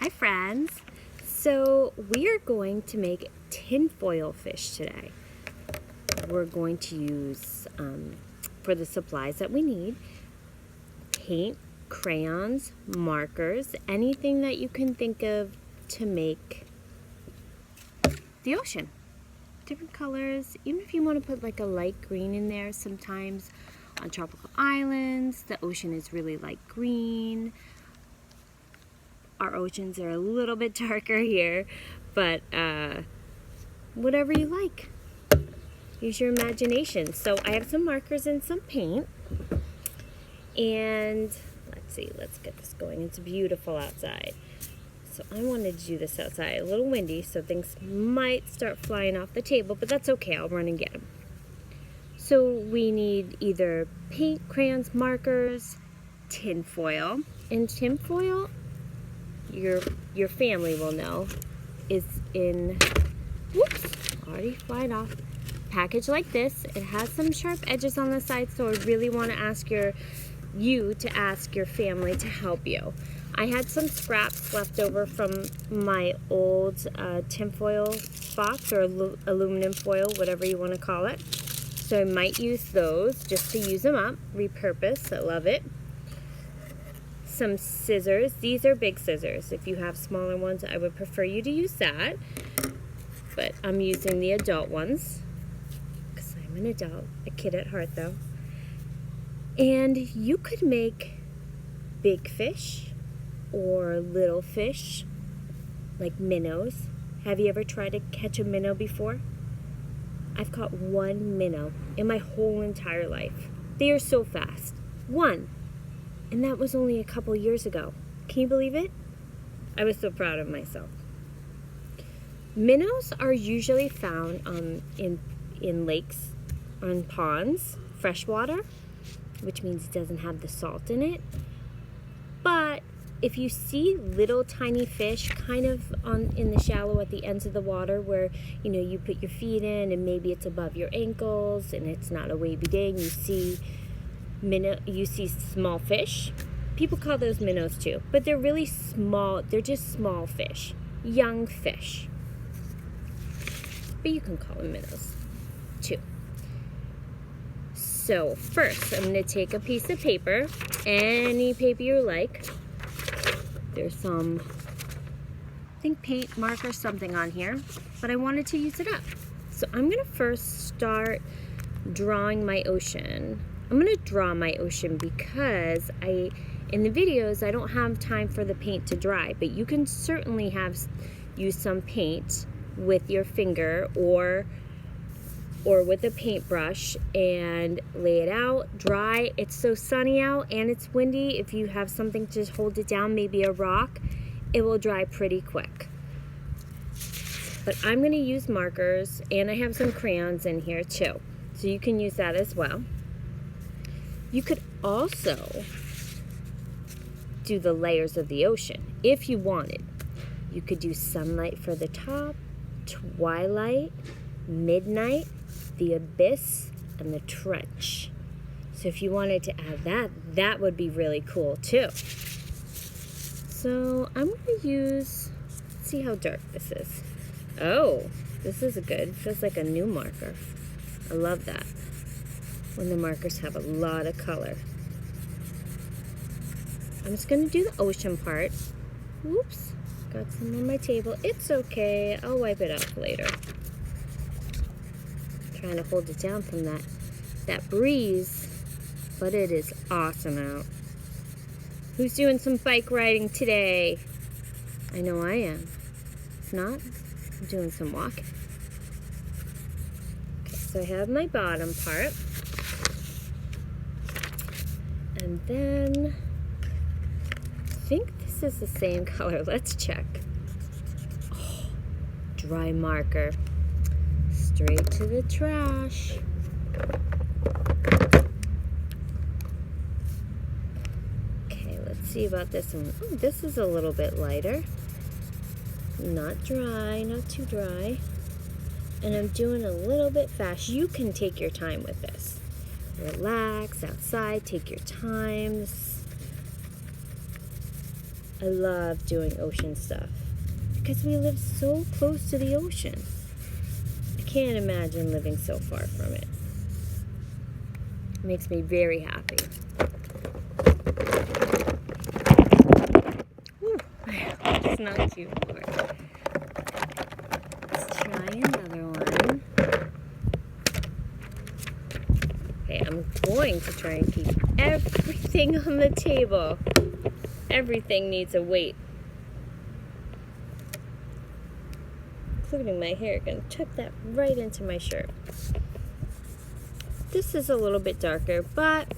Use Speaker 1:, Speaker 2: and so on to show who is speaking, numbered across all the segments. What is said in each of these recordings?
Speaker 1: Hi friends! So we are going to make tinfoil fish today. We're going to use, for the supplies that we need, paint, crayons, markers, anything that you can think of to make the ocean. Different colors, even if you want to put like a light green in there. Sometimes on tropical islands, the ocean is really light green. Our oceans are a little bit darker here, but whatever you like. Use your imagination. So I have some markers and some paint. And let's see, let's get this going. It's beautiful outside. So I wanted to do this outside. A little windy, so things might start flying off the table, but that's okay. I'll run and get them. So we need either paint, crayons, markers, tinfoil. And tinfoil, your family will know, is in, whoops, already flying off, package like this. It has some sharp edges on the side, so I really want to ask you to ask your family to help you. I had some scraps left over from my old tinfoil box, or aluminum foil, whatever you want to call it. So I might use those just to use them up, repurpose. I love it. Some scissors. These are big scissors. If you have smaller ones, I would prefer you to use that. But I'm using the adult ones because I'm an adult, a kid at heart though. And you could make big fish or little fish, like minnows. Have you ever tried to catch a minnow before? I've caught one minnow in my whole entire life. They are so fast. One. And that was only a couple years ago. Can you believe it? I was so proud of myself. Minnows are usually found in lakes, on ponds, freshwater, which means it doesn't have the salt in it. But if you see little tiny fish kind of in the shallow at the ends of the water where, you put your feet in and maybe it's above your ankles and it's not a wavy day and you see small fish. People call those minnows too, but they're really small. They're just small fish, young fish. But you can call them minnows too. So first, I'm going to take a piece of paper, any paper you like. There's some, I think, paint, marker, something on here, but I wanted to use it up. So I'm going to first start drawing my ocean. I'm going to draw my ocean because in the videos, I don't have time for the paint to dry, but you can certainly use some paint with your finger or with a paintbrush and lay it out, dry. It's so sunny out and it's windy. If you have something to hold it down, maybe a rock, it will dry pretty quick. But I'm going to use markers, and I have some crayons in here too, so you can use that as well. You could also do the layers of the ocean if you wanted. You could do sunlight for the top, twilight, midnight, the abyss, and the trench. So if you wanted to add that would be really cool too. So I'm going to use, let's see how dark this is. Oh, this is good. Feels like a new marker. I love that when the markers have a lot of color. I'm just going to do the ocean part. Oops, got some on my table. It's okay. I'll wipe it off later. Trying to hold it down from that breeze, but it is awesome out. Who's doing some bike riding today? I know I am. If not, I'm doing some walking. Okay, so I have my bottom part. And then I think this is the same color. Let's check. Oh, dry marker. Straight to the trash. Okay, let's see about this one. Oh, this is a little bit lighter. Not dry, not too dry. And I'm doing a little bit fast. You can take your time with this. Relax outside, take your time. I love doing ocean stuff because we live so close to the ocean. I can't imagine living so far from it. It makes me very happy. Whew, it's not too far. Let's try another one. Okay, I'm going to try and keep everything on the table. Everything needs a weight. Including my hair. Gonna tuck that right into my shirt. This is a little bit darker, but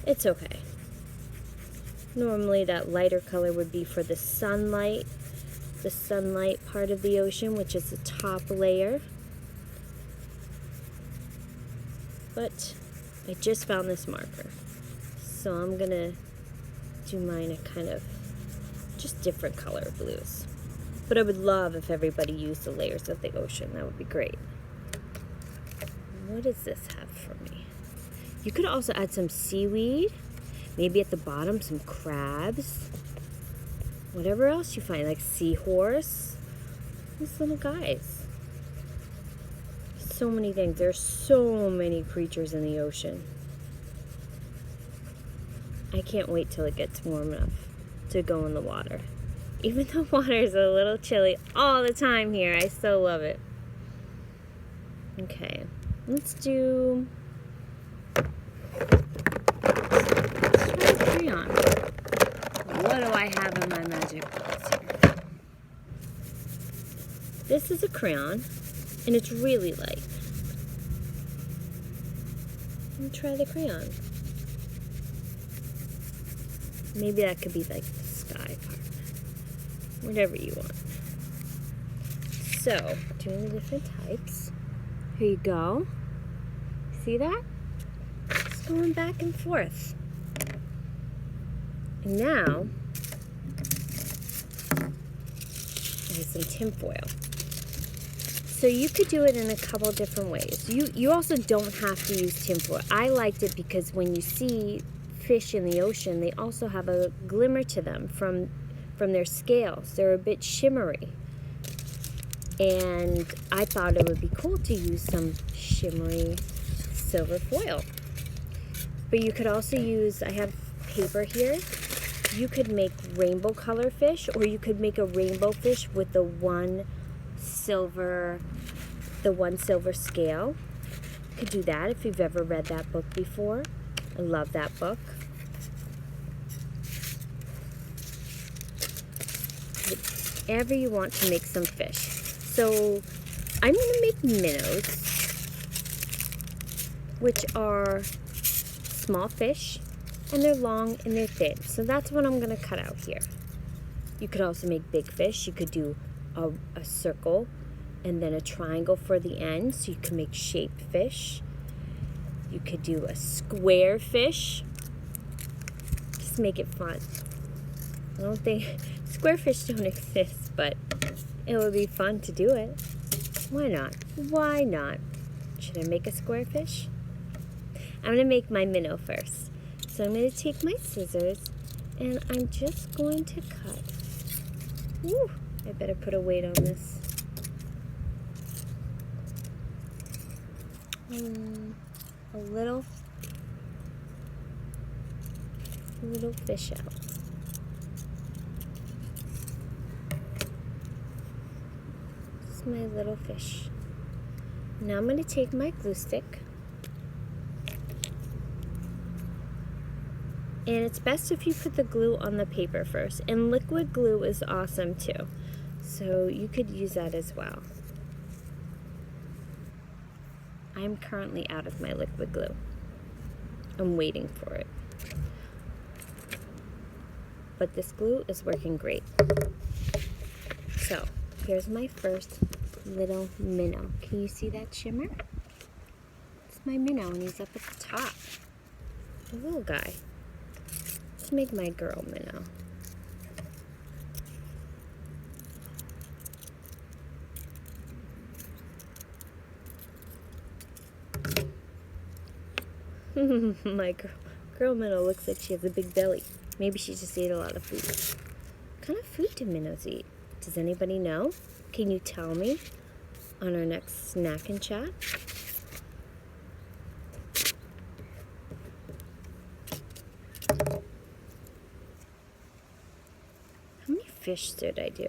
Speaker 1: it's okay. Normally that lighter color would be for the sunlight part of the ocean, which is the top layer. But I just found this marker. So I'm gonna do mine a kind of just different color blues. But I would love if everybody used the layers of the ocean. That would be great. What does this have for me? You could also add some seaweed. Maybe at the bottom some crabs. Whatever else you find, like seahorse. These little guys. So many things. There's so many creatures in the ocean. I can't wait till it gets warm enough to go in the water. Even though water is a little chilly all the time here, I still love it. Okay, let's try crayon. What do I have in my magic box here? This is a crayon, and it's really light. Let me try the crayon. Maybe that could be like the sky part. Whatever you want. So, doing the different types. Here you go. See that? Just going back and forth. And now, there's some tinfoil. So you could do it in a couple different ways. You also don't have to use tinfoil. I liked it because when you see fish in the ocean, they also have a glimmer to them from their scales. They're a bit shimmery. And I thought it would be cool to use some shimmery silver foil. But you could also use, I have paper here. You could make rainbow color fish, or you could make a rainbow fish with the one silver scale. You could do that if you've ever read that book before. I love that book. Whatever you want to make some fish. So I'm going to make minnows, which are small fish, and they're long and they're thin. So that's what I'm going to cut out here. You could also make big fish. You could do a circle and then a triangle for the end, so you can make shaped fish. You could do a square fish. Just make it fun. I don't think square fish don't exist, but it would be fun to do it. Why not? Why not? Should I make a square fish? I'm going to make my minnow first. So I'm going to take my scissors and I'm just going to cut. Woo! I better put a weight on this. A little fish out. This is my little fish. Now I'm going to take my glue stick. And it's best if you put the glue on the paper first. And liquid glue is awesome too. So you could use that as well. I'm currently out of my liquid glue. I'm waiting for it. But this glue is working great. So, here's my first little minnow. Can you see that shimmer? It's my minnow and he's up at the top. The little guy. Let's make my girl minnow. My girl minnow looks like she has a big belly. Maybe she just ate a lot of food. What kind of food do minnows eat? Does anybody know? Can you tell me on our next snack and chat? How many fish did I do?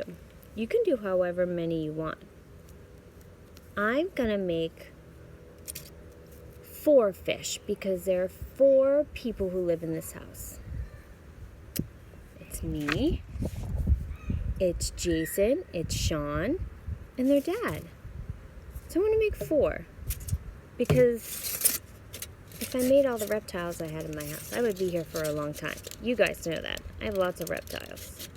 Speaker 1: You can do however many you want. I'm gonna make 4 fish because there are 4 people who live in this house. It's me, it's Jason, it's Sean, and their dad. So I'm gonna make 4 because if I made all the reptiles I had in my house, I would be here for a long time. You guys know that. I have lots of reptiles.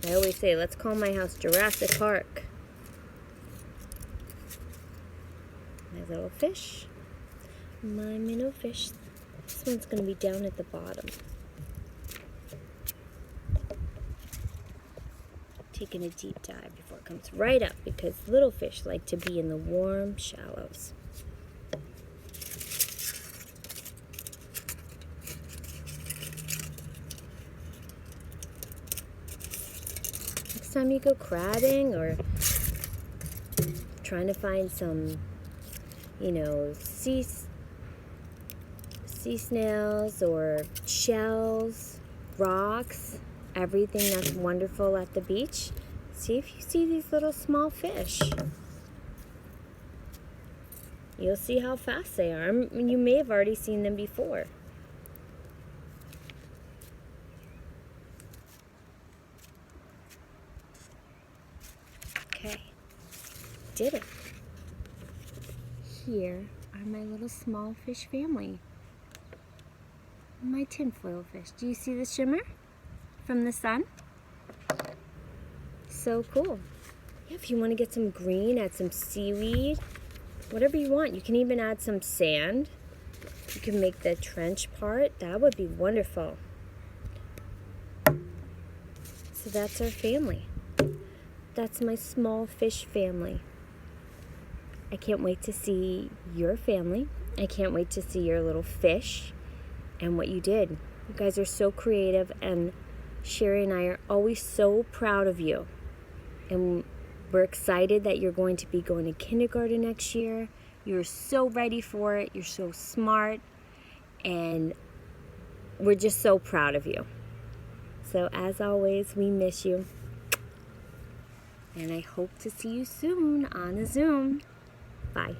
Speaker 1: I always say, let's call my house Jurassic Park. My little fish. My minnow fish. This one's going to be down at the bottom. Taking a deep dive before it comes right up because little fish like to be in the warm shallows. Next time you go crabbing or trying to find some, sea snails or shells, rocks, everything that's wonderful at the beach, see if you see these little small fish. You'll see how fast they are. You may have already seen them before. Okay, did it. Here are my little small fish family. My tinfoil fish. Do you see the shimmer from the sun? So cool. Yeah, if you want to get some green, add some seaweed, whatever you want. You can even add some sand. You can make the trench part. That would be wonderful. So that's our family. That's my small fish family. I can't wait to see your family. I can't wait to see your little fish and what you did. You guys are so creative, and Sherry and I are always so proud of you. And we're excited that you're going to be going to kindergarten next year. You're so ready for it. You're so smart. And we're just so proud of you. So as always, we miss you. And I hope to see you soon on a Zoom. Bye.